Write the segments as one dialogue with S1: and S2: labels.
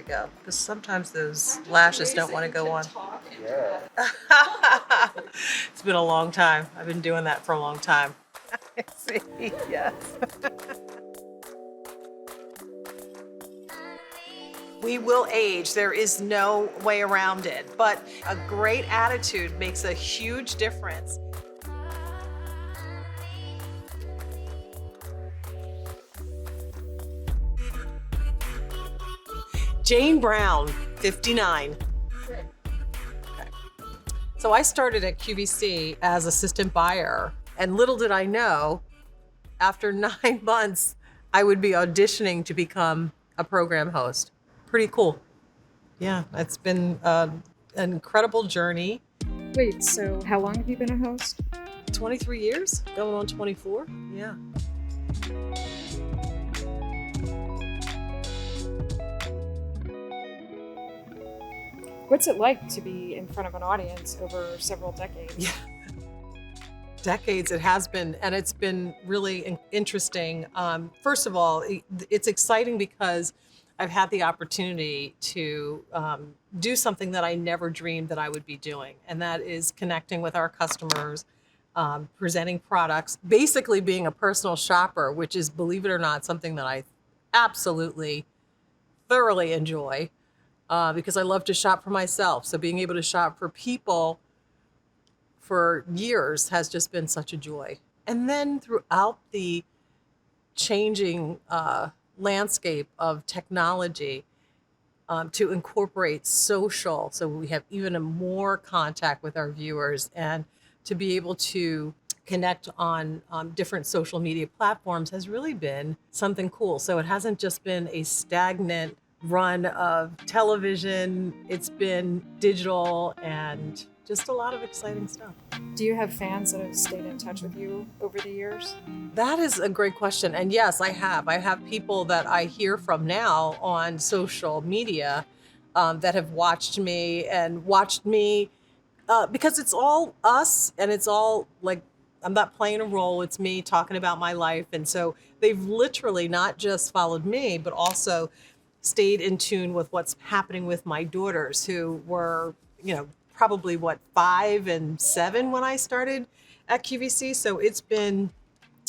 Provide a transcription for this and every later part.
S1: go, because sometimes those lashes don't want to go on.
S2: Yeah.
S1: It's been a long time. I've been doing that for a long time. See, yes. We will age. There is no way around it. But a great attitude makes a huge difference. Jayne Brown, 59. Okay. So I started at QVC as assistant buyer, and little did I know, after 9 months, I would be auditioning to become a program host. Pretty cool. Yeah, it's been an incredible journey.
S3: Wait, so how long have you been a host?
S1: 23 years, going on 24. Yeah.
S3: What's it like to be in front of an audience over several decades?
S1: Yeah. Decades it has been, and it's been really interesting. First of all, it's exciting because I've had the opportunity to do something that I never dreamed that I would be doing, and that is connecting with our customers, presenting products, basically being a personal shopper, which is, believe it or not, something that I absolutely, thoroughly enjoy. Because I love to shop for myself. So being able to shop for people for years has just been such a joy. And then throughout the changing landscape of technology, to incorporate social, so we have even more contact with our viewers, and to be able to connect on different social media platforms has really been something cool. So it hasn't just been a stagnant run of television. It's been digital and just a lot of exciting stuff.
S3: Do you have fans that have stayed in touch with you over the years?
S1: That is a great question. And yes, I have. I have people that I hear from now on social media that have watched me because it's all us, and it's all like, I'm not playing a role, it's me talking about my life. And so they've literally not just followed me, but also stayed in tune with what's happening with my daughters, who were, probably 5 and 7 when I started at QVC. So it's been,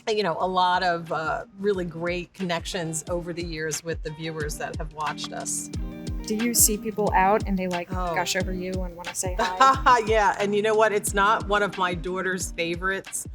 S1: a lot of really great connections over the years with the viewers that have watched us.
S3: Do you see people out and they gush over you and want to say hi?
S1: Yeah, and you know what? It's not one of my daughter's favorites.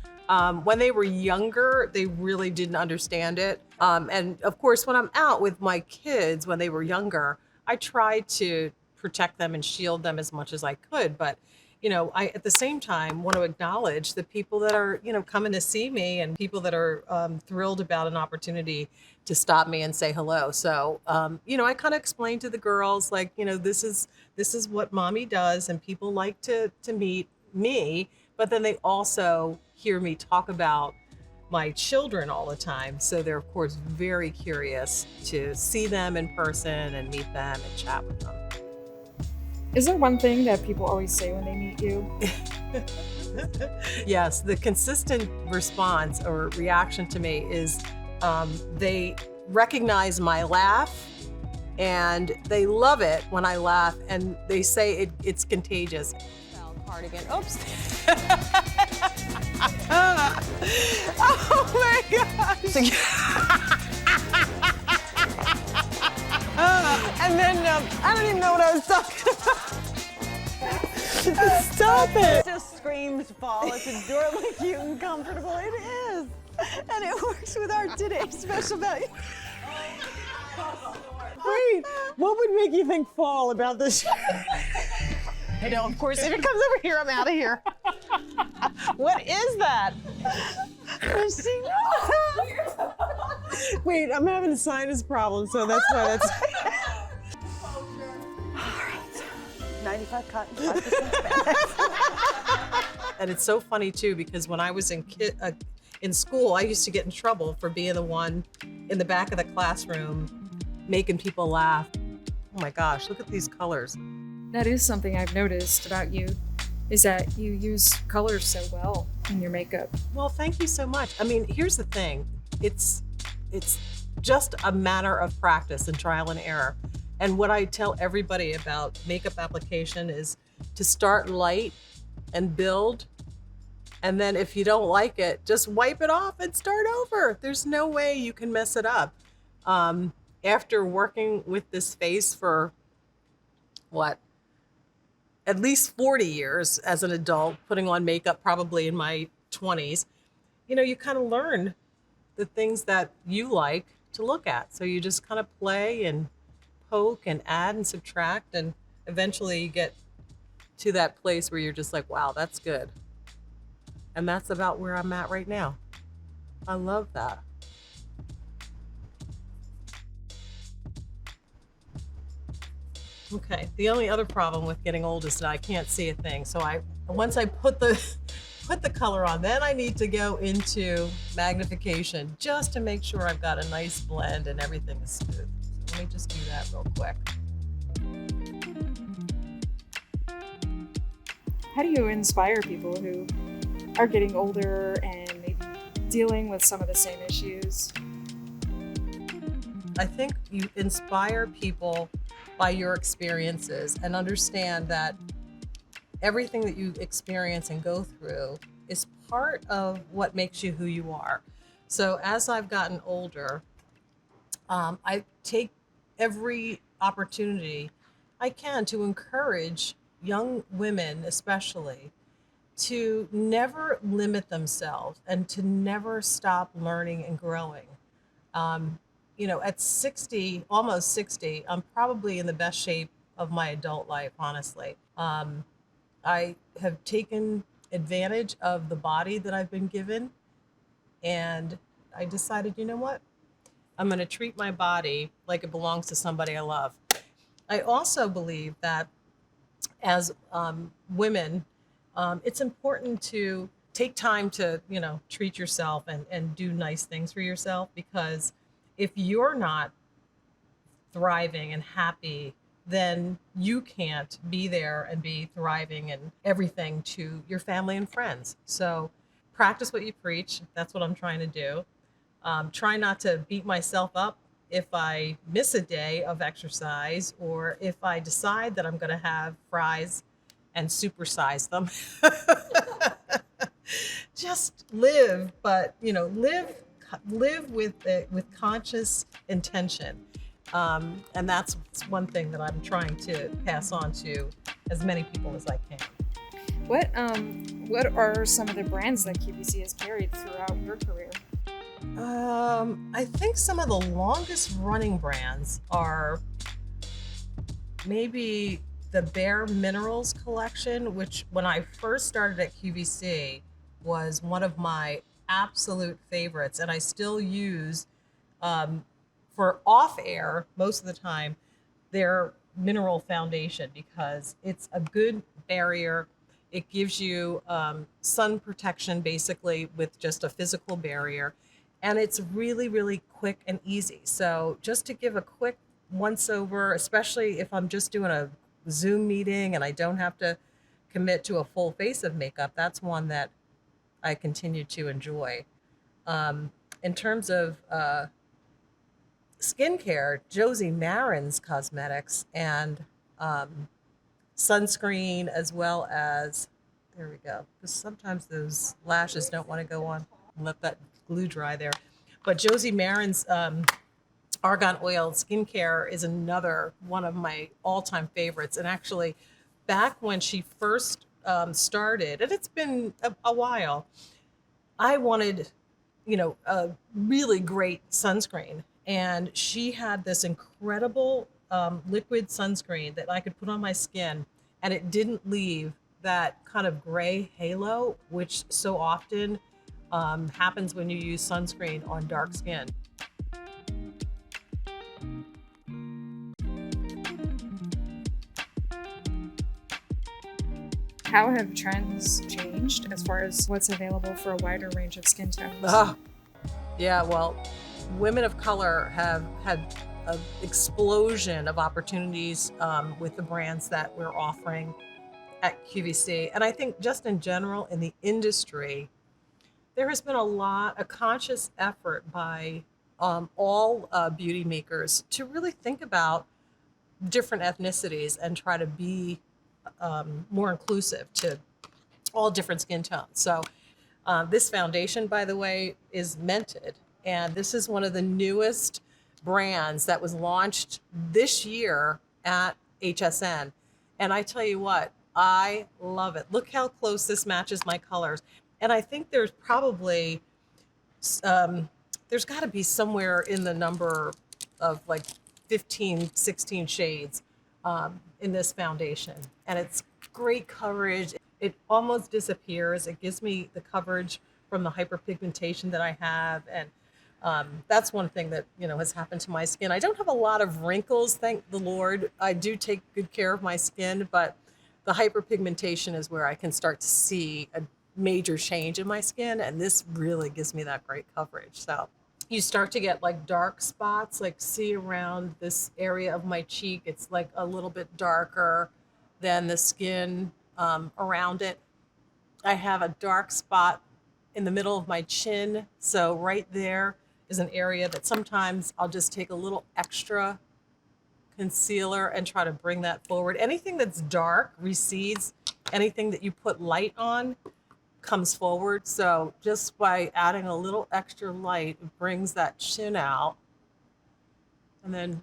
S1: When they were younger, they really didn't understand it. And of course, when I'm out with my kids, when they were younger, I tried to protect them and shield them as much as I could. But, I, at the same time, want to acknowledge the people that are, coming to see me, and people that are thrilled about an opportunity to stop me and say hello. So, I kind of explained to the girls, this is what mommy does, and people like to meet me, but then they also hear me talk about my children all the time. So they're, of course, very curious to see them in person and meet them and chat with them.
S3: Is there one thing that people always say when they meet you?
S1: Yes, the consistent response or reaction to me is they recognize my laugh, and they love it when I laugh, and they say it's contagious. Cardigan. Oops. Oh my gosh. And then I don't even know what I was talking about. Stop it.
S4: It just screams fall. It's adorably cute and comfortable. It is. And it works with our today's special value.
S1: Wait, what would make you think fall about this?
S4: I know, of course, if it comes over here, I'm out of here. What is that?
S1: Wait, I'm having a sinus problem, so that's why that's...
S4: All right. 95 cotton, 5% spandex.
S1: And it's so funny, too, because when I was in school, I used to get in trouble for being the one in the back of the classroom making people laugh. Oh my gosh, look at these colors.
S3: That is something I've noticed about you, is that you use colors so well in your makeup.
S1: Well, thank you so much. I mean, here's the thing. It's just a matter of practice and trial and error. And what I tell everybody about makeup application is to start light and build. And then if you don't like it, just wipe it off and start over. There's no way you can mess it up. After working with this face for what, at least 40 years as an adult, putting on makeup probably in my 20s, you kind of learn the things that you like to look at. So you just kind of play and poke and add and subtract, and eventually you get to that place where you're just like, wow, that's good. And that's about where I'm at right now. I love that. Okay, the only other problem with getting old is that I can't see a thing. So once I put the color on, then I need to go into magnification just to make sure I've got a nice blend and everything is smooth. So let me just do that real quick.
S3: How do you inspire people who are getting older and maybe dealing with some of the same issues?
S1: I think you inspire people by your experiences and understand that everything that you experience and go through is part of what makes you who you are. So as I've gotten older, I take every opportunity I can to encourage young women, especially, to never limit themselves and to never stop learning and growing. At 60, almost 60, I'm probably in the best shape of my adult life, honestly. I have taken advantage of the body that I've been given, and I decided, you know what? I'm going to treat my body like it belongs to somebody I love. I also believe that as women, it's important to take time to, treat yourself and do nice things for yourself, because if you're not thriving and happy, then you can't be there and be thriving and everything to your family and friends. So practice what you preach. That's what I'm trying to do. Try not to beat myself up if I miss a day of exercise, or if I decide that I'm going to have fries and supersize them. Just live, but live with conscious intention. And that's one thing that I'm trying to pass on to as many people as I can.
S3: What are some of the brands that QVC has carried throughout your career?
S1: I think some of the longest running brands are maybe the Bare Minerals collection, which when I first started at QVC was one of my absolute favorites, and I still use for off air most of the time their mineral foundation, because it's a good barrier. It gives you sun protection basically with just a physical barrier, and it's really, really quick and easy. So just to give a quick once over, especially if I'm just doing a Zoom meeting and I don't have to commit to a full face of makeup, that's one that I continue to enjoy. In terms of skincare, Josie Marin's Cosmetics and sunscreen, as well as, there we go, because sometimes those lashes don't want to go on. Let that glue dry there. But Josie Marin's Argan Oil skincare is another one of my all-time favorites. And actually, back when she first started, and it's been a while, I wanted, a really great sunscreen. And she had this incredible liquid sunscreen that I could put on my skin, and it didn't leave that kind of gray halo, which so often happens when you use sunscreen on dark skin.
S3: How have trends changed as far as what's available for a wider range of skin tones?
S1: Yeah, well, women of color have had an explosion of opportunities with the brands that we're offering at QVC. And I think just in general in the industry, there has been a conscious effort by all beauty makers to really think about different ethnicities and try to be more inclusive to all different skin tones. So this foundation, by the way, is Mented. And this is one of the newest brands that was launched this year at HSN. And I tell you what, I love it. Look how close this matches my colors. And I think there's probably, there's got to be somewhere in the number of like 15, 16 shades in this foundation. And it's great coverage. It almost disappears. It gives me the coverage from the hyperpigmentation that I have. And that's one thing that, you know, has happened to my skin. I don't have a lot of wrinkles, thank the Lord. I do take good care of my skin, but the hyperpigmentation is where I can start to see a major change in my skin. And this really gives me that great coverage. So you start to get like dark spots, like see around this area of my cheek. It's like a little bit darker than the skin around it. I have a dark spot in the middle of my chin. So right there is an area that sometimes I'll just take a little extra concealer and try to bring that forward. Anything that's dark recedes. Anything that you put light on comes forward. So just by adding a little extra light, it brings that chin out and then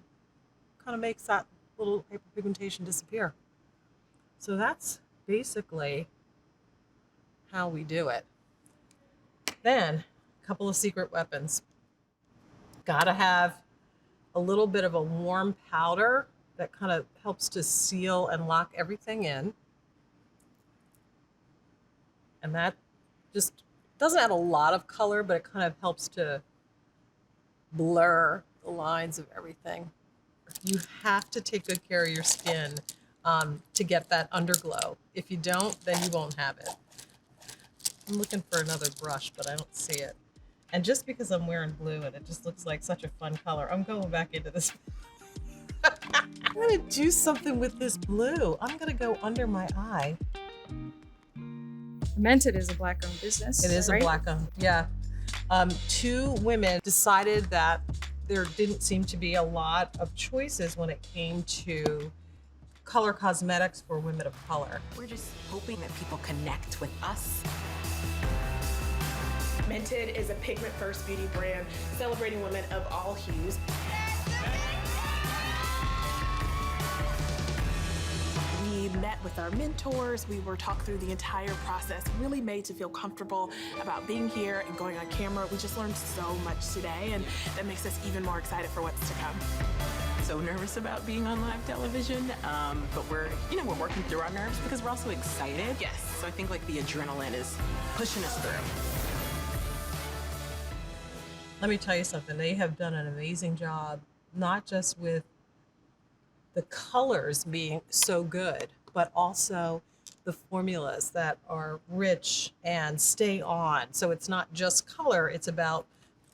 S1: kind of makes that little hyperpigmentation disappear. So that's basically how we do it. Then a couple of secret weapons. Gotta have a little bit of a warm powder that kind of helps to seal and lock everything in. And that just doesn't add a lot of color, but it kind of helps to blur the lines of everything. You have to take good care of your skin to get that underglow. If you don't, then you won't have it. I'm looking for another brush, but I don't see it. And just because I'm wearing blue and it just looks like such a fun color, I'm going back into this. I'm gonna do something with this blue. I'm gonna go under my eye.
S3: Mented is a Black-owned business.
S1: It is
S3: right?
S1: a Black-owned, yeah. Two women decided that there didn't seem to be a lot of choices when it came to color cosmetics for women of color.
S2: We're just hoping that people connect with us.
S5: Mented is a pigment-first beauty brand celebrating women of all hues. We met with our mentors. We were talked through the entire process, really made to feel comfortable about being here and going on camera. We just learned so much today, and that makes us even more excited for what's to come.
S2: So nervous about being on live television, but we're working through our nerves because we're also excited. Yes, so I think like the adrenaline is pushing us through.
S1: Let me tell you something, they have done an amazing job, not just with the colors being so good, but also the formulas that are rich and stay on. So it's not just color, it's about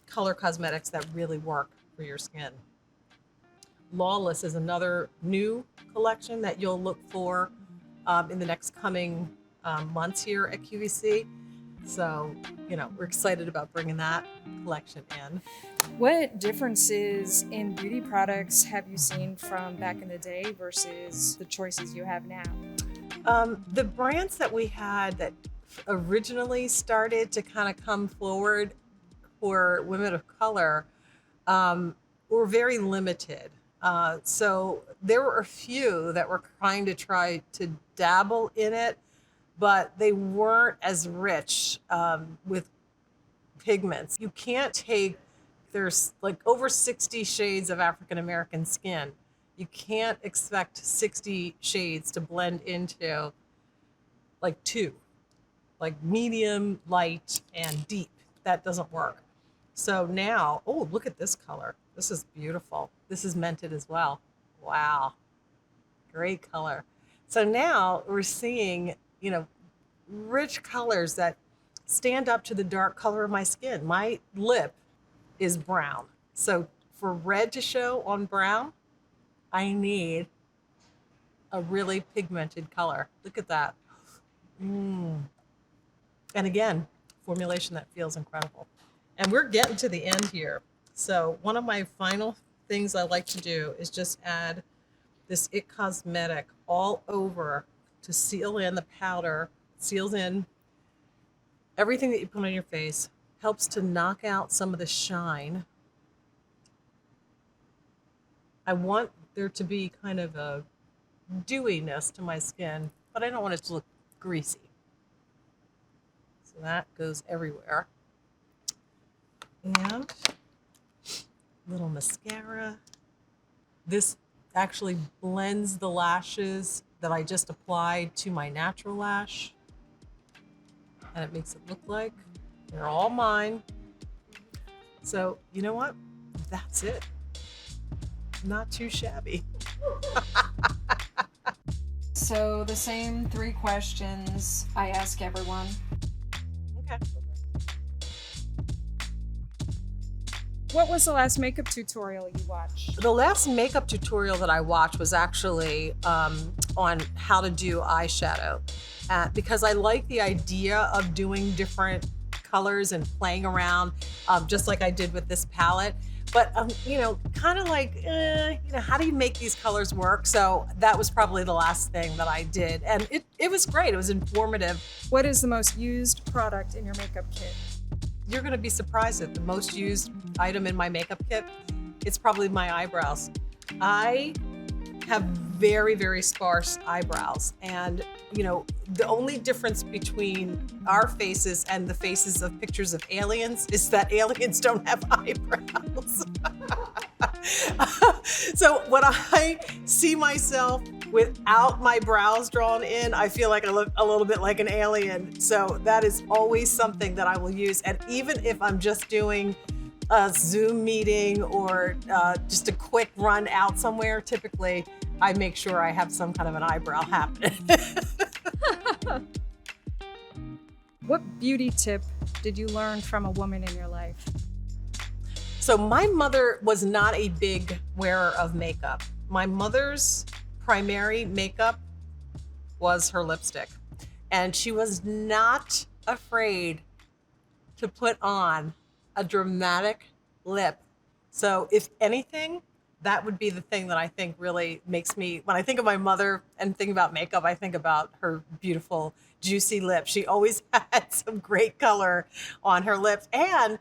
S1: color cosmetics that really work for your skin. Lawless is another new collection that you'll look for in the next coming months here at QVC. So, we're excited about bringing that collection in.
S3: What differences in beauty products have you seen from back in the day versus the choices you have now?
S1: The brands that we had that originally started to kind of come forward for women of color were very limited. So there were a few that were trying to try to dabble in it, but they weren't as rich with pigments. You can't take, there's like over 60 shades of African American skin. You can't expect 60 shades to blend into like two, like medium, light, and deep. That doesn't work. So now, oh, look at this color. This is beautiful. This is Mented as well. Wow, great color. So now we're seeing, rich colors that stand up to the dark color of my skin. My lip is brown. So for red to show on brown, I need a really pigmented color. Look at that. And again, formulation that feels incredible. And we're getting to the end here. So one of my final things I like to do is just add this It Cosmetic all over to seal in the powder, seals in everything that you put on your face, helps to knock out some of the shine. I want there to be kind of a dewiness to my skin, but I don't want it to look greasy. So that goes everywhere. And little mascara. This actually blends the lashes that I just applied to my natural lash. And it makes it look like they're all mine. So, you know what? That's it. Not too shabby.
S3: So the same 3 questions I ask everyone.
S1: Okay.
S3: What was the last makeup tutorial you watched?
S1: The last makeup tutorial that I watched was actually on how to do eyeshadow, because I like the idea of doing different colors and playing around, just like I did with this palette. But you know, kind of like, you know, how do you make these colors work? So that was probably the last thing that I did, and it was great. It was informative.
S3: What is the most used product in your makeup kit?
S1: You're going to be surprised at the most used item in my makeup kit. It's probably my eyebrows. I have very, very sparse eyebrows. And, you know, the only difference between our faces and the faces of pictures of aliens is that aliens don't have eyebrows. So when I see myself without my brows drawn in, I feel like I look a little bit like an alien. So that is always something that I will use. And even if I'm just doing a Zoom meeting or just a quick run out somewhere, typically I make sure I have some kind of an eyebrow happening.
S3: What beauty tip did you learn from a woman in your life?
S1: So my mother was not a big wearer of makeup. My mother's primary makeup was her lipstick. And she was not afraid to put on a dramatic lip. So if anything, that would be the thing that I think really makes me, when I think of my mother and think about makeup, I think about her beautiful, juicy lips. She always had some great color on her lips. And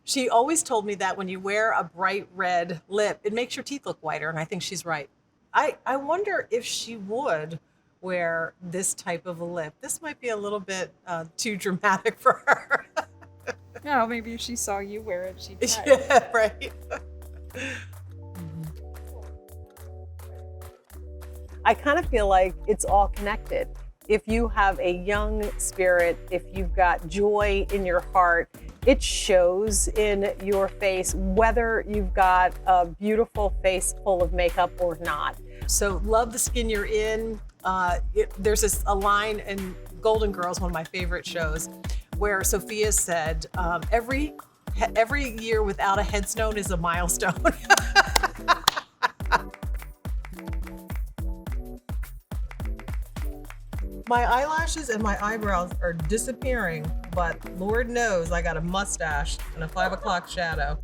S1: she always told me that when you wear a bright red lip, it makes your teeth look whiter. And I think she's right. I wonder if she would wear this type of a lip. This might be a little bit too dramatic for her.
S3: No, maybe if she saw you wear it, she'd try.
S1: Yeah, right. I kind of feel like it's all connected. If you have a young spirit, if you've got joy in your heart, it shows in your face, whether you've got a beautiful face full of makeup or not. So love the skin you're in. There's a line in Golden Girls, one of my favorite shows, where Sophia said, every year without a headstone is a milestone. My eyelashes and my eyebrows are disappearing, but Lord knows I got a mustache and a 5 o'clock shadow.